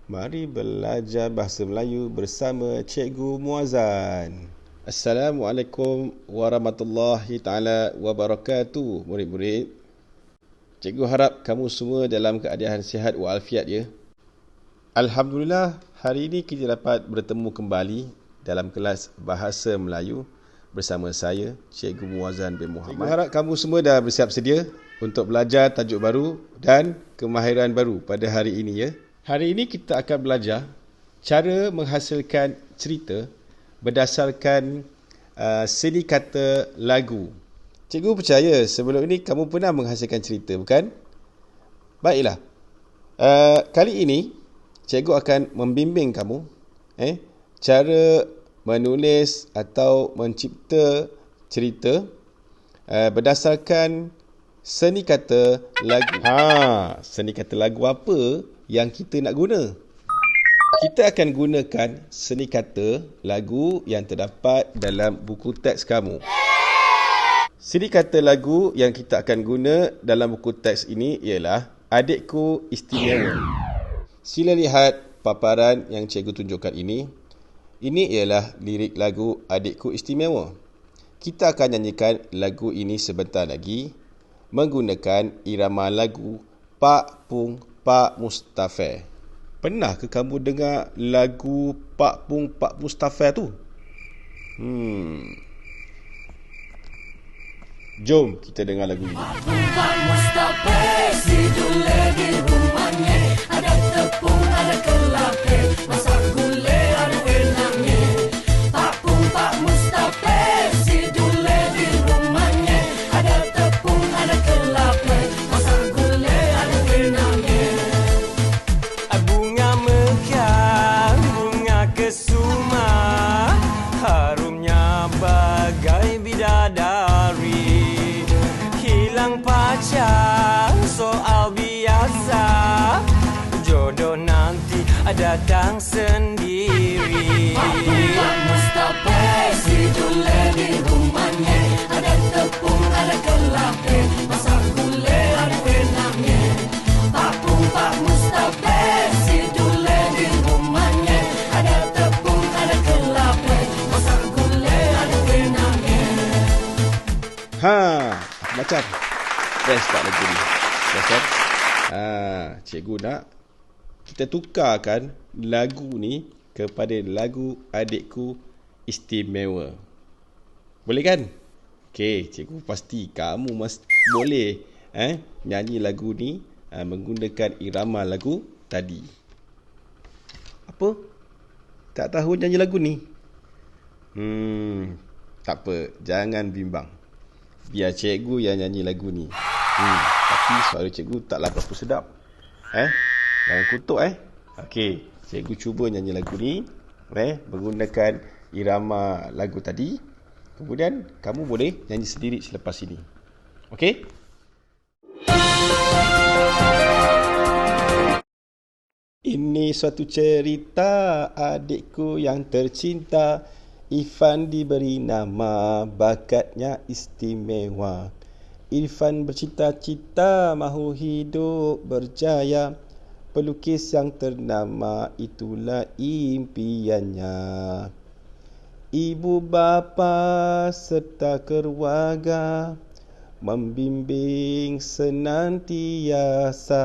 Mari belajar bahasa Melayu bersama Cikgu Muazzan. Assalamualaikum warahmatullahi ta'ala wabarakatuh, murid-murid. Cikgu harap kamu semua dalam keadaan sihat walafiat ya. Alhamdulillah, hari ini kita dapat bertemu kembali dalam kelas Bahasa Melayu bersama saya, Cikgu Muazzan bin Muhammad. Cikgu harap kamu semua dah bersiap sedia untuk belajar tajuk baru dan kemahiran baru pada hari ini ya. Hari ini kita akan belajar cara menghasilkan cerita berdasarkan seni kata lagu. Cikgu percaya sebelum ini kamu pernah menghasilkan cerita, bukan? Baiklah. Kali ini cikgu akan membimbing kamu cara menulis atau mencipta cerita berdasarkan seni kata lagu. Seni kata lagu apa yang kita nak guna? Kita akan gunakan seni kata lagu yang terdapat dalam buku teks kamu. Seni kata lagu yang kita akan guna dalam buku teks ini ialah Adikku Istimewa. Sila lihat paparan yang cikgu tunjukkan ini. Ini ialah lirik lagu Adikku Istimewa. Kita akan nyanyikan lagu ini sebentar lagi menggunakan irama lagu Pak Pung Pak Mustafir. Pernah ke kamu dengar lagu Pak Pung Pak Mustafir tu? Jom kita dengar lagu ini. Pak Pung Pak Mustafir, si dule di rumahnya. Ada tepung, ada kelapa, masak gulai, ada enaknya. Pak Pung Pak Mustafir, si dule di rumahnya. Ada tepung, ada kelapa, masak gulai, ada enaknya. Bunga mekar, bunga kesuma, harumnya bagai bidadari. Hilang pacar, soal biasa, jodoh nanti datang sendiri. Pak Pung Pak Mustafir, si dule di rumahnya. Ada tepung, ada kelapa, masak gulai, ada enaknya. Pak Pung Pak Mustafir, si dule di rumahnya. Ada tepung, ada kelapa, masak gulai, ada enaknya. Macam best tak lagu ni? Best kan? Cikgu nak kita tukarkan lagu ni kepada lagu Adikku Istimewa. Boleh kan? Okey, cikgu pasti kamu boleh nyanyi lagu ni menggunakan irama lagu tadi. Apa? Tak tahu nyanyi lagu ni? Tak apa, jangan bimbang. Biar cikgu yang nyanyi lagu ni. Tapi suara cikgu taklah berapa sedap. Jangan kutuk Okey, cikgu cuba nyanyi lagu ni menggunakan irama lagu tadi. Kemudian kamu boleh nyanyi sendiri selepas ini. Okey? Ini suatu cerita adikku yang tercinta. Irfan diberi nama, bakatnya istimewa. Irfan bercita-cita mahu hidup berjaya. Pelukis yang ternama itulah impiannya. Ibu bapa serta keluarga membimbing senantiasa.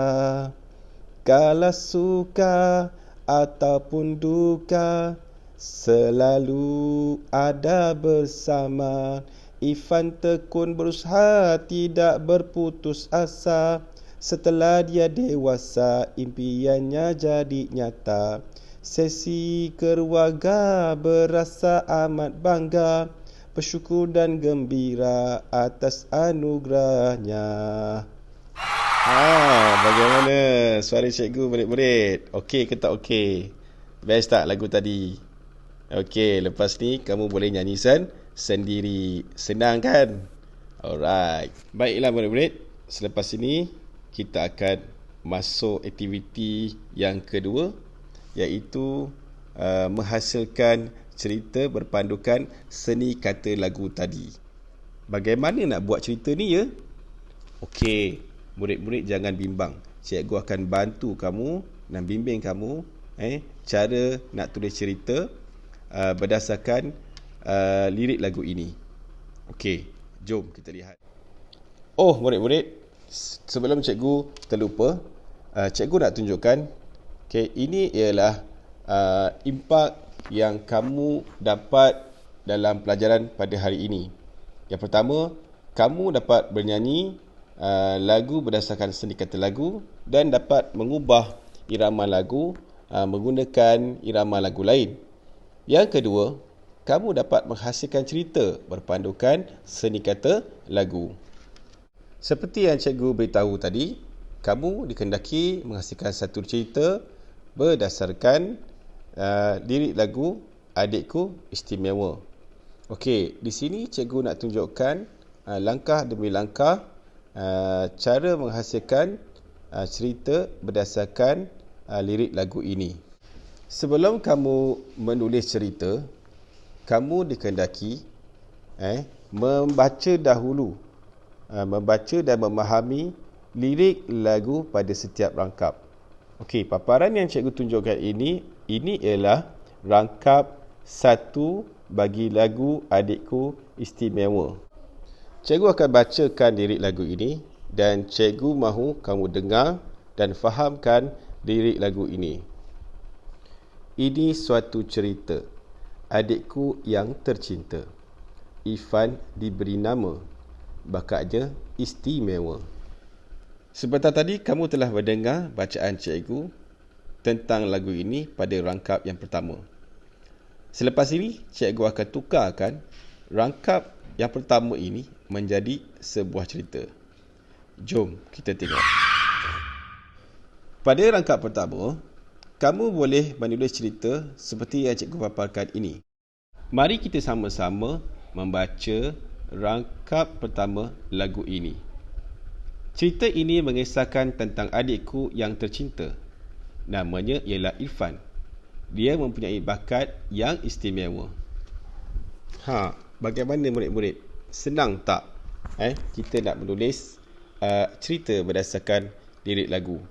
Kala suka ataupun duka, selalu ada bersama. Irfan tekun berusaha, tidak berputus asa. Setelah dia dewasa, impiannya jadi nyata. Sesi keluarga berasa amat bangga, bersyukur dan gembira atas anugerahnya. Bagaimana suara cikgu, murid-murid? Okey ke tak okey? Best tak lagu tadi? Okey, lepas ni kamu boleh nyanyi sendiri. Senang kan? Alright. Baiklah murid-murid, selepas ini kita akan masuk aktiviti yang kedua, iaitu menghasilkan cerita berpandukan seni kata lagu tadi. Bagaimana nak buat cerita ni ya? Okey, murid-murid jangan bimbang. Cikgu akan bantu kamu dan bimbing kamu cara nak tulis cerita berdasarkan lirik lagu ini. Okey, jom kita lihat. Oh, murid-murid, sebelum cikgu terlupa, cikgu nak tunjukkan, ini ialah impak yang kamu dapat dalam pelajaran pada hari ini. Yang pertama, kamu dapat bernyanyi lagu berdasarkan seni kata lagu dan dapat mengubah irama lagu menggunakan irama lagu lain. Yang kedua, kamu dapat menghasilkan cerita berpandukan seni kata lagu. Seperti yang cikgu beritahu tadi, kamu dikehendaki menghasilkan satu cerita berdasarkan lirik lagu Adikku Istimewa. Okey, di sini cikgu nak tunjukkan langkah demi langkah cara menghasilkan cerita berdasarkan lirik lagu ini. Sebelum kamu menulis cerita, kamu dikehendaki membaca dahulu, membaca dan memahami lirik lagu pada setiap rangkap. Okey, paparan yang cikgu tunjukkan ini ialah rangkap 1 bagi lagu Adikku Istimewa. Cikgu akan bacakan lirik lagu ini dan cikgu mahu kamu dengar dan fahamkan lirik lagu ini. Ini suatu cerita, adikku yang tercinta. Ifan diberi nama, bakatnya istimewa. Sebentar tadi kamu telah mendengar bacaan cikgu tentang lagu ini pada rangkap yang pertama. Selepas ini, cikgu akan tukarkan rangkap yang pertama ini menjadi sebuah cerita. Jom kita tengok. Pada rangkap pertama, kamu boleh menulis cerita seperti yang cikgu paparkan ini. Mari kita sama-sama membaca rangkap pertama lagu ini. Cerita ini mengisahkan tentang adikku yang tercinta. Namanya ialah Irfan. Dia mempunyai bakat yang istimewa. Bagaimana murid-murid? Senang tak? Kita nak menulis cerita berdasarkan lirik lagu.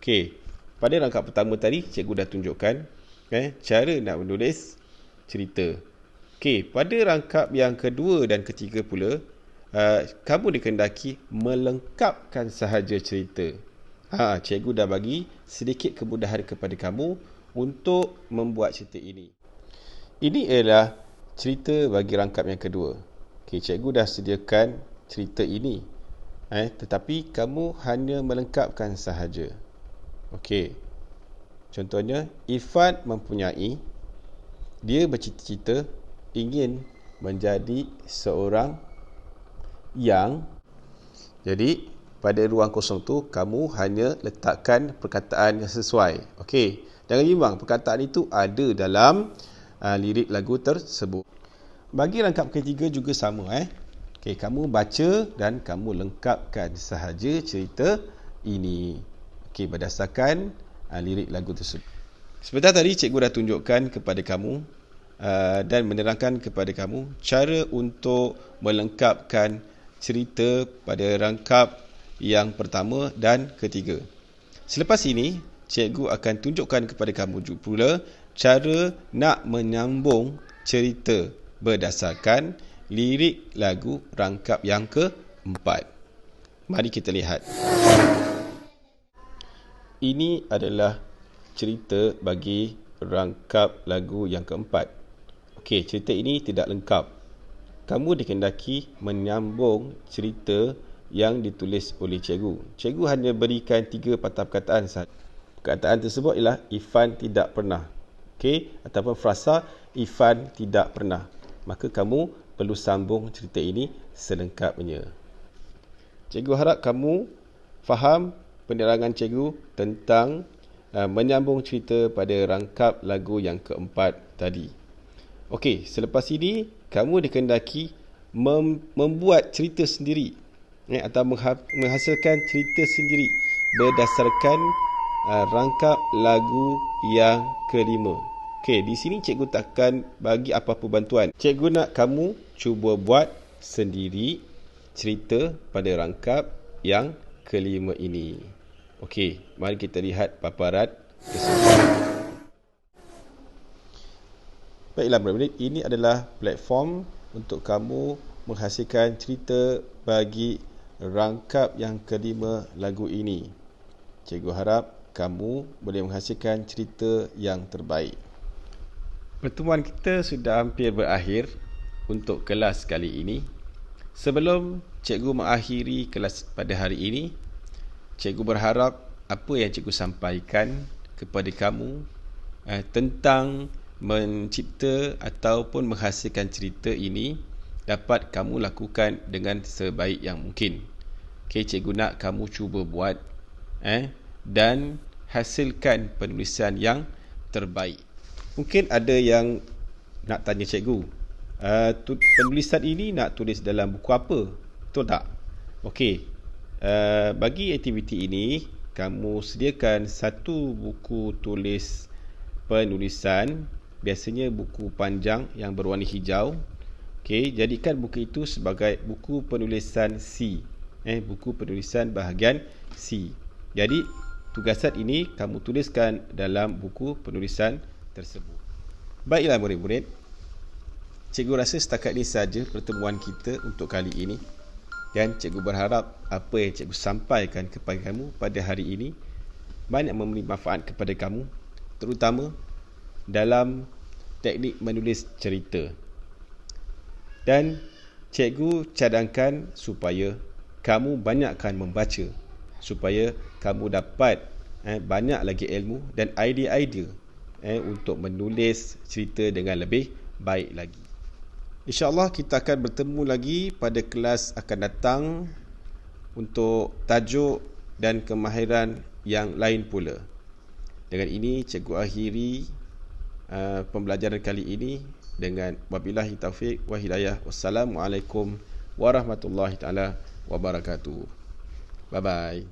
Okey, pada rangkap pertama tadi cikgu dah tunjukkan cara nak menulis cerita. Okey, pada rangkap yang kedua dan ketiga pula, kamu dikehendaki melengkapkan sahaja cerita. Cikgu dah bagi sedikit kemudahan kepada kamu untuk membuat cerita ini. Ini ialah cerita bagi rangkap yang kedua. Okey, cikgu dah sediakan cerita ini. Tetapi kamu hanya melengkapkan sahaja. Okey. Contohnya, Irfan dia bercita-cita ingin menjadi seorang yang. Jadi, pada ruang kosong tu kamu hanya letakkan perkataan yang sesuai. Okey. Jangan bimbang, perkataan itu ada dalam lirik lagu tersebut. Bagi rangkap ketiga juga sama. Okey, kamu baca dan kamu lengkapkan sahaja cerita ini. Okey, berdasarkan lirik lagu tersebut. Sebentar tadi cikgu dah tunjukkan kepada kamu dan menerangkan kepada kamu cara untuk melengkapkan cerita pada rangkap yang pertama dan ketiga. Selepas ini, cikgu akan tunjukkan kepada kamu juga pula cara nak menyambung cerita berdasarkan lirik lagu rangkap yang keempat. Mari kita lihat. Ini adalah cerita bagi rangkap lagu yang keempat. Okey, cerita ini tidak lengkap. Kamu dikehendaki menyambung cerita yang ditulis oleh cikgu. Cikgu hanya berikan 3 patah perkataan sahaja. Perkataan tersebut ialah Irfan tidak pernah. Okey, ataupun frasa Irfan tidak pernah. Maka kamu perlu sambung cerita ini selengkapnya. Cikgu harap kamu faham penerangan cikgu tentang menyambung cerita pada rangkap lagu yang keempat tadi. Okey, selepas ini kamu dikehendaki membuat cerita sendiri atau menghasilkan cerita sendiri berdasarkan rangkap lagu yang kelima. Okey, di sini cikgu takkan bagi apa-apa bantuan. Cikgu nak kamu cuba buat sendiri cerita pada rangkap yang kelima ini. Okey, mari kita lihat paparan tersebut. Baiklah murid-murid, ini adalah platform untuk kamu menghasilkan cerita bagi rangkap yang kelima lagu ini. Cikgu harap kamu boleh menghasilkan cerita yang terbaik. Pertemuan kita sudah hampir berakhir untuk kelas kali ini. Sebelum cikgu mengakhiri kelas pada hari ini, cikgu berharap apa yang cikgu sampaikan kepada kamu tentang mencipta ataupun menghasilkan cerita ini dapat kamu lakukan dengan sebaik yang mungkin. Okay, cikgu nak kamu cuba buat dan hasilkan penulisan yang terbaik. Mungkin ada yang nak tanya cikgu, penulisan ini nak tulis dalam buku apa? Betul tak? Okey, bagi aktiviti ini kamu sediakan satu buku tulis penulisan, biasanya buku panjang yang berwarna hijau. Okey, jadikan buku itu sebagai buku penulisan C. Buku penulisan bahagian C. Jadi, tugasan ini kamu tuliskan dalam buku penulisan tersebut. Baiklah murid-murid, cikgu rasa setakat ini saja pertemuan kita untuk kali ini. Dan cikgu berharap apa yang cikgu sampaikan kepada kamu pada hari ini banyak memberi manfaat kepada kamu, terutama dalam teknik menulis cerita. Dan cikgu cadangkan supaya kamu banyakkan membaca, supaya kamu dapat banyak lagi ilmu dan idea-idea untuk menulis cerita dengan lebih baik lagi. InsyaAllah kita akan bertemu lagi pada kelas akan datang untuk tajuk dan kemahiran yang lain pula. Dengan ini cikgu akhiri pembelajaran kali ini dengan wabillahi taufik wa hidayah. Wassalamualaikum warahmatullahi taala wabarakatuh. Bye bye.